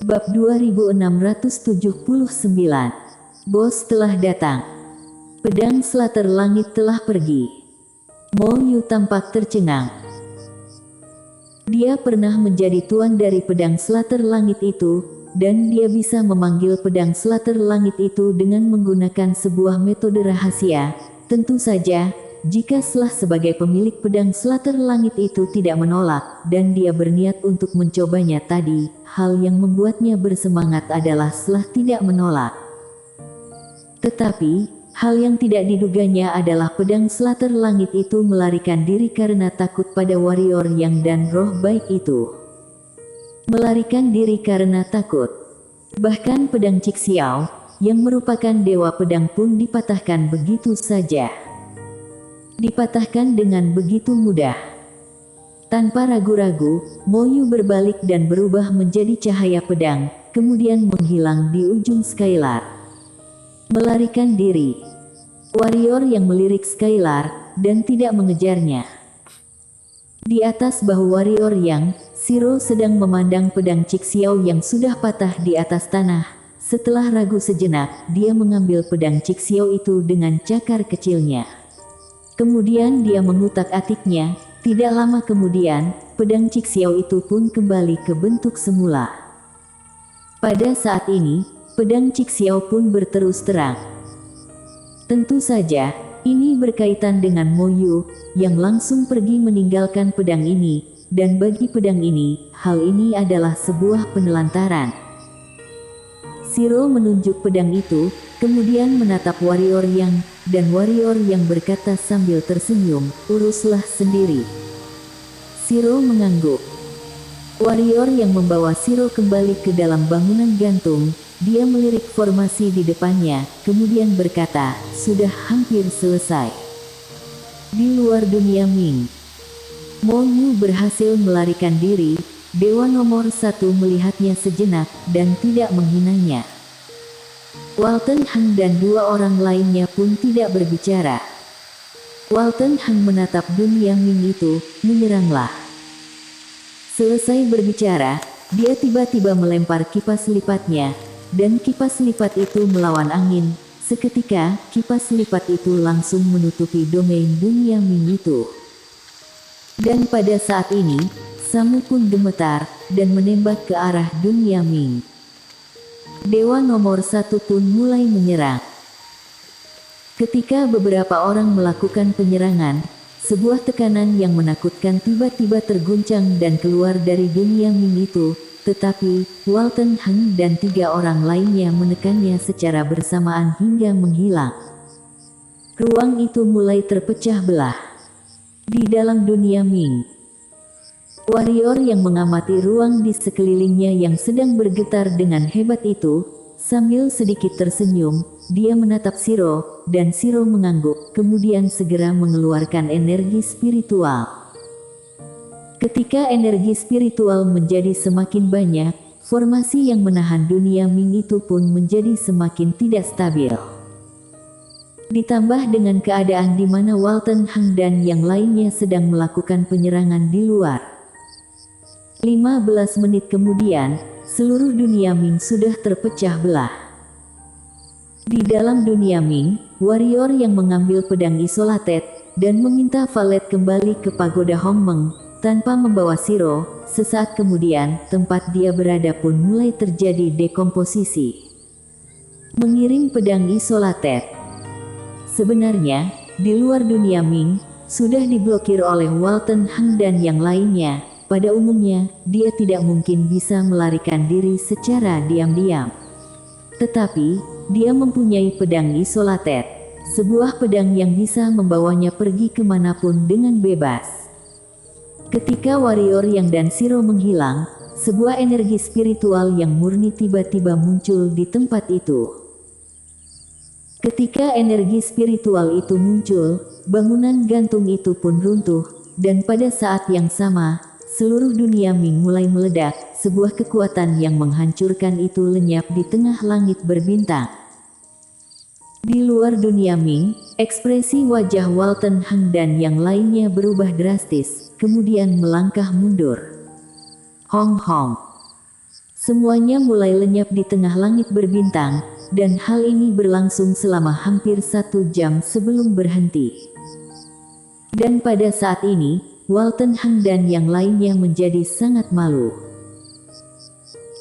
Bab 2679. Bos telah datang. Pedang Slater Langit telah pergi. Mo Yu tampak tercengang. Dia pernah menjadi tuan dari pedang Slater Langit itu, dan dia bisa memanggil pedang Slater Langit itu dengan menggunakan sebuah metode rahasia. Tentu saja, jika Selah sebagai pemilik pedang Slater Langit itu tidak menolak, dan dia berniat untuk mencobanya tadi, hal yang membuatnya bersemangat adalah Selah tidak menolak. Tetapi, hal yang tidak diduganya adalah pedang Slater Langit itu melarikan diri karena takut pada warrior yang dan roh baik itu. Melarikan diri karena takut. Bahkan pedang Cixiao, yang merupakan dewa pedang pun dipatahkan begitu saja. Dipatahkan dengan begitu mudah. Tanpa ragu-ragu, Mo Yu berbalik dan berubah menjadi cahaya pedang, kemudian menghilang di ujung Skylar. Melarikan diri. Warrior yang melirik Skylar, dan tidak mengejarnya. Di atas bahu warrior yang, Shiro sedang memandang pedang Cixiao yang sudah patah di atas tanah. Setelah ragu sejenak, dia mengambil pedang Cixiao itu dengan cakar kecilnya. Kemudian dia mengutak-atiknya. Tidak lama kemudian, pedang Cixiao itu pun kembali ke bentuk semula. Pada saat ini, pedang Cixiao pun berterus terang. Tentu saja, ini berkaitan dengan Mo Yu, yang langsung pergi meninggalkan pedang ini, dan bagi pedang ini, hal ini adalah sebuah penelantaran. Shiro menunjuk pedang itu, kemudian menatap warrior yang, dan warrior yang berkata sambil tersenyum, uruslah sendiri. Shiro mengangguk. Warrior yang membawa Shiro kembali ke dalam bangunan gantung, dia melirik formasi di depannya, kemudian berkata, sudah hampir selesai. Di luar dunia Ming, Mo Yu berhasil melarikan diri. Dewa nomor 1 melihatnya sejenak, dan tidak menghinanya. Walton Heng dan dua orang lainnya pun tidak berbicara. Walton Heng menatap dunia Ming itu, menyeranglah. Selesai berbicara, dia tiba-tiba melempar kipas lipatnya, dan kipas lipat itu melawan angin. Seketika, kipas lipat itu langsung menutupi domain dunia Ming itu. Dan pada saat ini, Samu pun gemetar, dan menembak ke arah dunia Ming. Dewa nomor 1 pun mulai menyerang. Ketika beberapa orang melakukan penyerangan, sebuah tekanan yang menakutkan tiba-tiba terguncang dan keluar dari dunia Ming itu, tetapi Walton Heng dan 3 orang lainnya menekannya secara bersamaan hingga menghilang. Ruang itu mulai terpecah belah. Di dalam dunia Ming, warrior yang mengamati ruang di sekelilingnya yang sedang bergetar dengan hebat itu, sambil sedikit tersenyum, dia menatap Shiro, dan Shiro mengangguk, kemudian segera mengeluarkan energi spiritual. Ketika energi spiritual menjadi semakin banyak, formasi yang menahan dunia Ming itu pun menjadi semakin tidak stabil. Ditambah dengan keadaan di mana Walton Heng dan yang lainnya sedang melakukan penyerangan di luar. 15 menit kemudian, seluruh dunia Ming sudah terpecah belah. Di dalam dunia Ming, warrior yang mengambil pedang isolated, dan meminta valet kembali ke pagoda Hongmeng, tanpa membawa Shiro, sesaat kemudian, tempat dia berada pun mulai terjadi dekomposisi. Mengirim pedang isolated. Sebenarnya, di luar dunia Ming, sudah diblokir oleh Walton Heng dan yang lainnya. Pada umumnya, dia tidak mungkin bisa melarikan diri secara diam-diam. Tetapi, dia mempunyai pedang isolated, sebuah pedang yang bisa membawanya pergi kemanapun dengan bebas. Ketika warrior yang dan Shiro menghilang, sebuah energi spiritual yang murni tiba-tiba muncul di tempat itu. Ketika energi spiritual itu muncul, bangunan gantung itu pun runtuh, dan pada saat yang sama, seluruh dunia Ming mulai meledak, sebuah kekuatan yang menghancurkan itu lenyap di tengah langit berbintang. Di luar dunia Ming, ekspresi wajah Walton Heng dan yang lainnya berubah drastis, kemudian melangkah mundur. Hong Hong. Semuanya mulai lenyap di tengah langit berbintang, dan hal ini berlangsung selama hampir 1 jam sebelum berhenti. Dan pada saat ini, Walton Hang dan yang lainnya menjadi sangat malu.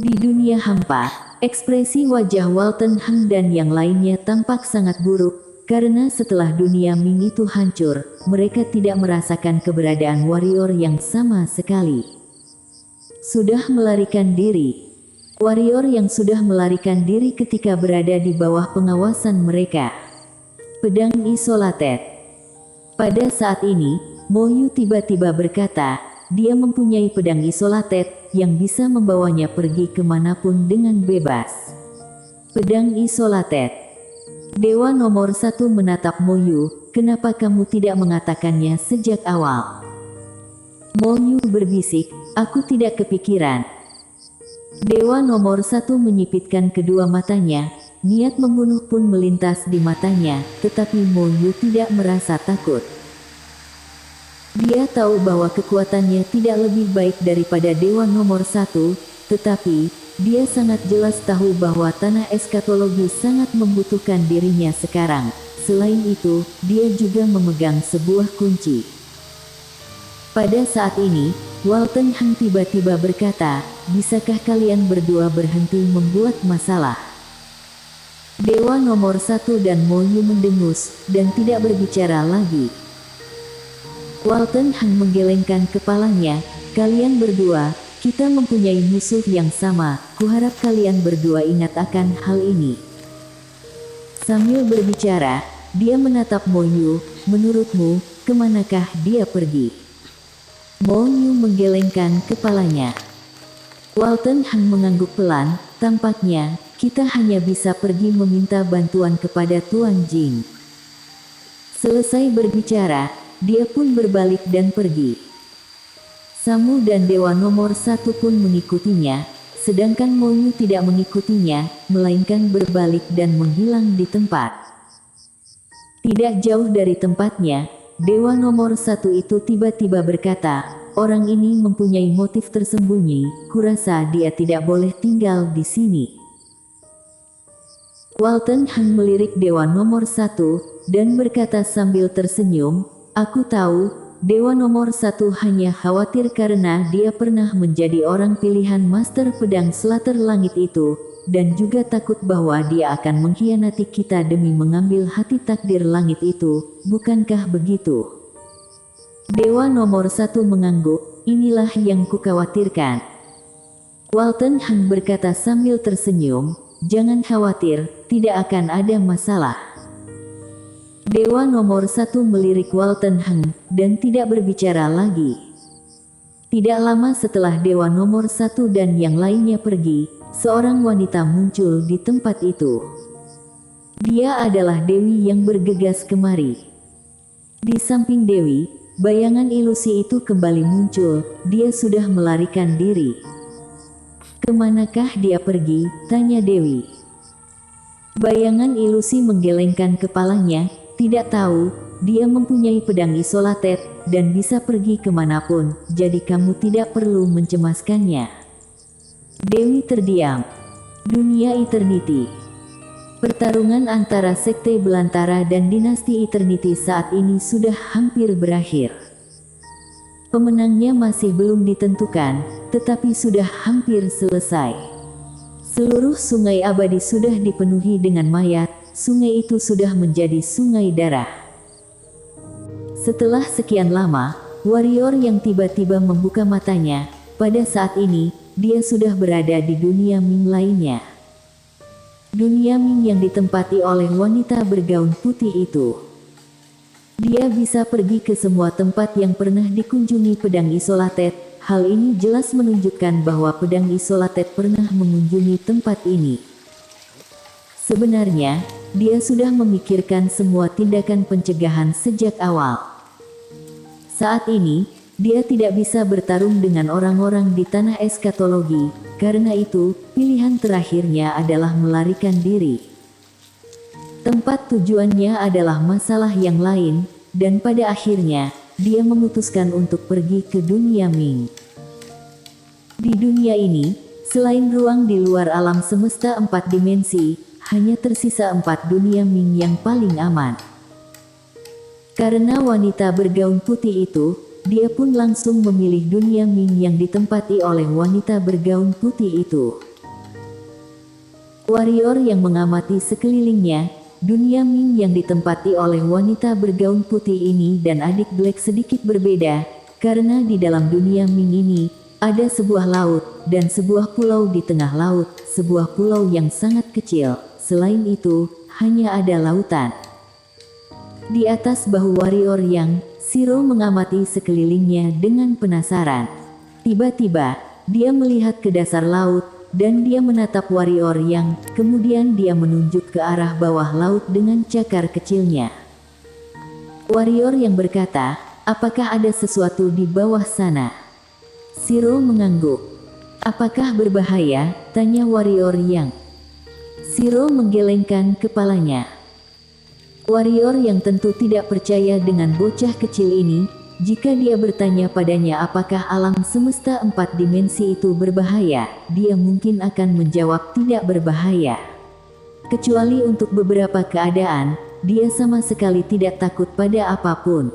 Di dunia hampa, ekspresi wajah Walton Hang dan yang lainnya tampak sangat buruk, karena setelah dunia Ming itu hancur, mereka tidak merasakan keberadaan warrior yang sama sekali. Sudah melarikan diri. Warrior yang sudah melarikan diri ketika berada di bawah pengawasan mereka. Pedang isolated. Pada saat ini, Mo Yu tiba-tiba berkata, dia mempunyai pedang isolated yang bisa membawanya pergi kemanapun dengan bebas. Pedang isolated. Dewa nomor 1 menatap Mo Yu, kenapa kamu tidak mengatakannya sejak awal? Mo Yu berbisik, aku tidak kepikiran. Dewa nomor 1 menyipitkan kedua matanya, niat membunuh pun melintas di matanya, tetapi Mo Yu tidak merasa takut. Dia tahu bahwa kekuatannya tidak lebih baik daripada Dewa nomor 1, tetapi dia sangat jelas tahu bahwa tanah eskatologi sangat membutuhkan dirinya sekarang. Selain itu, dia juga memegang sebuah kunci. Pada saat ini, Walton Hang tiba-tiba berkata, bisakah kalian berdua berhenti membuat masalah? Dewa nomor 1 dan Mo Yu mendengus, dan tidak berbicara lagi. Walton Hang menggelengkan kepalanya, kalian berdua, kita mempunyai musuh yang sama, kuharap kalian berdua ingat akan hal ini. Sambil berbicara, dia menatap Mo Yu, menurutmu, kemanakah dia pergi? Mo Yu menggelengkan kepalanya. Walton Hang mengangguk pelan, tampaknya, kita hanya bisa pergi meminta bantuan kepada Tuan Jing. Selesai berbicara, dia pun berbalik dan pergi. Samu dan Dewa nomor 1 pun mengikutinya, sedangkan Mo Yu tidak mengikutinya, melainkan berbalik dan menghilang di tempat. Tidak jauh dari tempatnya, Dewa nomor 1 itu tiba-tiba berkata, orang ini mempunyai motif tersembunyi, kurasa dia tidak boleh tinggal di sini. Walton Hang melirik Dewa nomor 1, dan berkata sambil tersenyum, aku tahu, Dewa nomor 1 hanya khawatir karena dia pernah menjadi orang pilihan Master Pedang Slater Langit itu, dan juga takut bahwa dia akan mengkhianati kita demi mengambil hati takdir langit itu, bukankah begitu? Dewa nomor 1 mengangguk, inilah yang kukhawatirkan. Walton Hang berkata sambil tersenyum, jangan khawatir, tidak akan ada masalah. Dewa nomor 1 melirik Walton Hang, dan tidak berbicara lagi. Tidak lama setelah Dewa nomor 1 dan yang lainnya pergi, seorang wanita muncul di tempat itu. Dia adalah Dewi yang bergegas kemari. Di samping Dewi, bayangan ilusi itu kembali muncul, dia sudah melarikan diri. Kemanakah dia pergi? Tanya Dewi. Bayangan ilusi menggelengkan kepalanya, tidak tahu, dia mempunyai pedang isolated, dan bisa pergi kemanapun, jadi kamu tidak perlu mencemaskannya. Dewi terdiam. Dunia Eternity. Pertarungan antara Sekte Belantara dan Dinasti Eternity saat ini sudah hampir berakhir. Pemenangnya masih belum ditentukan, tetapi sudah hampir selesai. Seluruh sungai abadi sudah dipenuhi dengan mayat, sungai itu sudah menjadi sungai darah. Setelah sekian lama, warrior yang tiba-tiba membuka matanya, pada saat ini, dia sudah berada di dunia Ming lainnya. Dunia Ming yang ditempati oleh wanita bergaun putih itu. Dia bisa pergi ke semua tempat yang pernah dikunjungi pedang isolated. Hal ini jelas menunjukkan bahwa pedang isolated pernah mengunjungi tempat ini. Sebenarnya, dia sudah memikirkan semua tindakan pencegahan sejak awal. Saat ini, dia tidak bisa bertarung dengan orang-orang di tanah eskatologi, karena itu, pilihan terakhirnya adalah melarikan diri. Tempat tujuannya adalah masalah yang lain, dan pada akhirnya, dia memutuskan untuk pergi ke dunia Ming. Di dunia ini, Selain ruang di luar alam semesta 4 dimensi, hanya tersisa 4 dunia Ming yang paling aman. Karena wanita bergaun putih itu, dia pun langsung memilih dunia Ming yang ditempati oleh wanita bergaun putih itu. Warrior yang mengamati sekelilingnya, dunia Ming yang ditempati oleh wanita bergaun putih ini dan adik Black sedikit berbeda, karena di dalam dunia Ming ini, ada sebuah laut, dan sebuah pulau di tengah laut, sebuah pulau yang sangat kecil. Selain itu, hanya ada lautan. Di atas bahu warrior yang, Shiro mengamati sekelilingnya dengan penasaran. Tiba-tiba, dia melihat ke dasar laut, dan dia menatap warrior yang, kemudian dia menunjuk ke arah bawah laut dengan cakar kecilnya. Warrior yang berkata, "Apakah ada sesuatu di bawah sana?" Shiro mengangguk. "Apakah berbahaya?" tanya warrior yang. Shiro menggelengkan kepalanya. Warrior yang tentu tidak percaya dengan bocah kecil ini, jika dia bertanya padanya apakah alam semesta 4 dimensi itu berbahaya, dia mungkin akan menjawab tidak berbahaya. Kecuali untuk beberapa keadaan, dia sama sekali tidak takut pada apapun.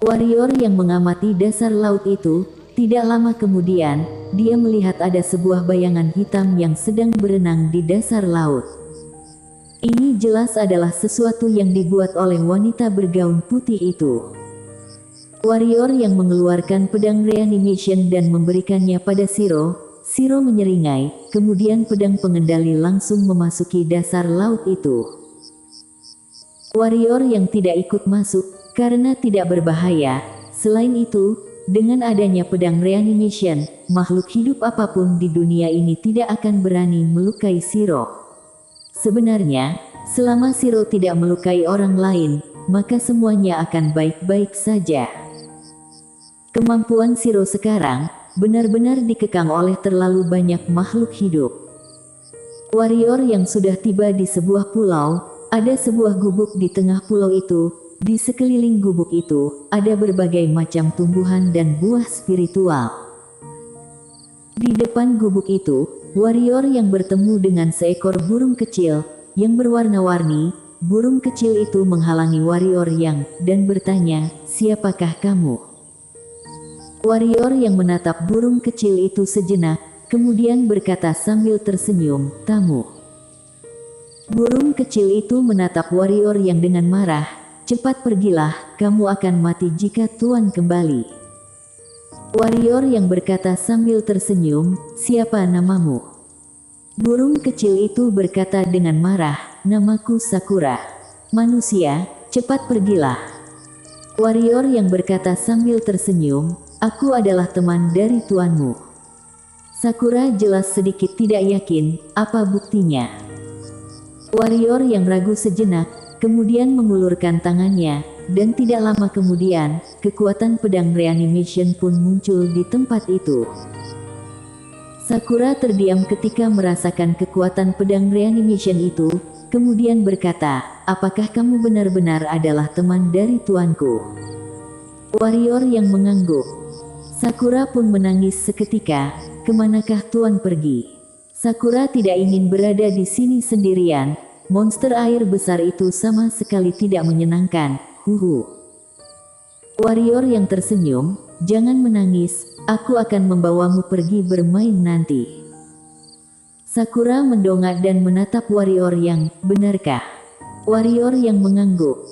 Warrior yang mengamati dasar laut itu, tidak lama kemudian, dia melihat ada sebuah bayangan hitam yang sedang berenang di dasar laut. Ini jelas adalah sesuatu yang dibuat oleh wanita bergaun putih itu. Warrior yang mengeluarkan pedang reanimation dan memberikannya pada Shiro, Shiro menyeringai, kemudian pedang pengendali langsung memasuki dasar laut itu. Warrior yang tidak ikut masuk, karena tidak berbahaya. Selain itu, dengan adanya pedang reanimation, makhluk hidup apapun di dunia ini tidak akan berani melukai Shiro. Sebenarnya, selama Shiro tidak melukai orang lain, maka semuanya akan baik-baik saja. Kemampuan Shiro sekarang, benar-benar dikekang oleh terlalu banyak makhluk hidup. Warrior yang sudah tiba di sebuah pulau, ada sebuah gubuk di tengah pulau itu. Di sekeliling gubuk itu, ada berbagai macam tumbuhan dan buah spiritual. Di depan gubuk itu, warrior yang bertemu dengan seekor burung kecil, yang berwarna-warni. Burung kecil itu menghalangi warrior yang, dan bertanya, "Siapakah kamu?" Warrior yang menatap burung kecil itu sejenak, kemudian berkata sambil tersenyum, "Tamu." Burung kecil itu menatap warrior yang dengan marah, "Cepat pergilah, kamu akan mati jika Tuan kembali." Warrior yang berkata sambil tersenyum, "Siapa namamu?" Burung kecil itu berkata dengan marah, "Namaku Sakura." "Manusia, cepat pergilah." Warrior yang berkata sambil tersenyum, "Aku adalah teman dari tuanmu." Sakura jelas sedikit tidak yakin, "Apa buktinya?" Warrior yang ragu sejenak, kemudian mengulurkan tangannya, dan tidak lama kemudian, kekuatan pedang reanimation pun muncul di tempat itu. Sakura terdiam ketika merasakan kekuatan pedang reanimation itu, kemudian berkata, "Apakah kamu benar-benar adalah teman dari tuanku?" Warrior yang mengangguk. Sakura pun menangis seketika, "Kemanakah tuan pergi?" Sakura tidak ingin berada di sini sendirian. Monster air besar itu sama sekali tidak menyenangkan, huhu. Warrior yang tersenyum, "Jangan menangis, aku akan membawamu pergi bermain nanti." Sakura mendongak dan menatap warrior yang, "Benarkah?" Warrior yang mengangguk.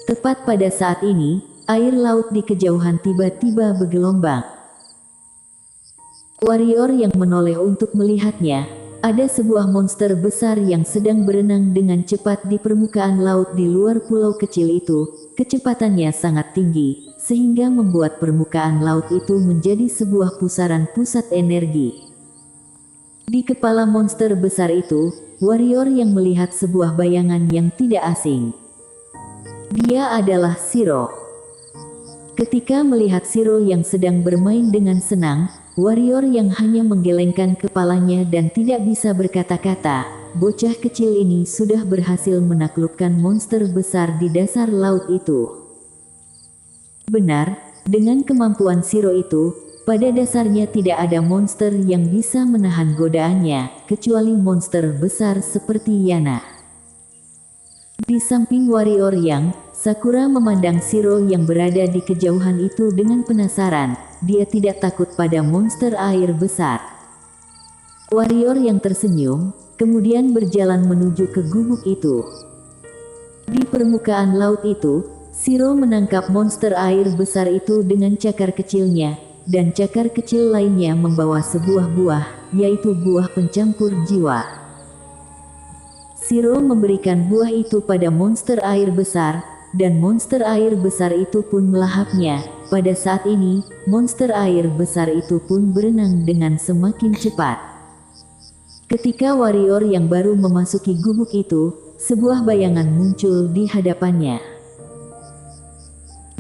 Tepat pada saat ini, air laut di kejauhan tiba-tiba bergelombang. Warrior yang menoleh untuk melihatnya. Ada sebuah monster besar yang sedang berenang dengan cepat di permukaan laut di luar pulau kecil itu. Kecepatannya sangat tinggi, sehingga membuat permukaan laut itu menjadi sebuah pusaran pusat energi. Di kepala monster besar itu, warrior yang melihat sebuah bayangan yang tidak asing. Dia adalah Shiro. Ketika melihat Shiro yang sedang bermain dengan senang, warrior yang hanya menggelengkan kepalanya dan tidak bisa berkata-kata, bocah kecil ini sudah berhasil menaklukkan monster besar di dasar laut itu. Benar, dengan kemampuan Shiro itu, Pada dasarnya tidak ada monster yang bisa menahan godaannya, kecuali monster besar seperti Yana. Di samping warrior yang, Sakura memandang Shiro yang berada di kejauhan itu dengan penasaran. Dia tidak takut pada monster air besar. Warrior yang tersenyum, kemudian berjalan menuju ke gubuk itu. Di permukaan laut itu, Shiro menangkap monster air besar itu dengan cakar kecilnya, dan cakar kecil lainnya membawa sebuah buah, yaitu buah pencampur jiwa. Shiro memberikan buah itu pada monster air besar, dan monster air besar itu pun melahapnya. Pada saat ini, monster air besar itu pun berenang dengan semakin cepat. Ketika warrior yang baru memasuki gubuk itu, sebuah bayangan muncul di hadapannya.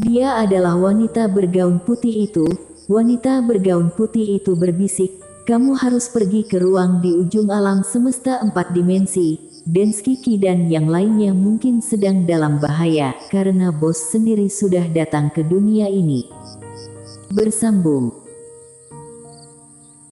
Dia adalah wanita bergaun putih itu. Wanita bergaun putih itu berbisik, "Kamu harus pergi ke ruang di ujung alam semesta 4 dimensi. Denskiki dan yang lainnya mungkin sedang dalam bahaya, karena bos sendiri sudah datang ke dunia ini." Bersambung.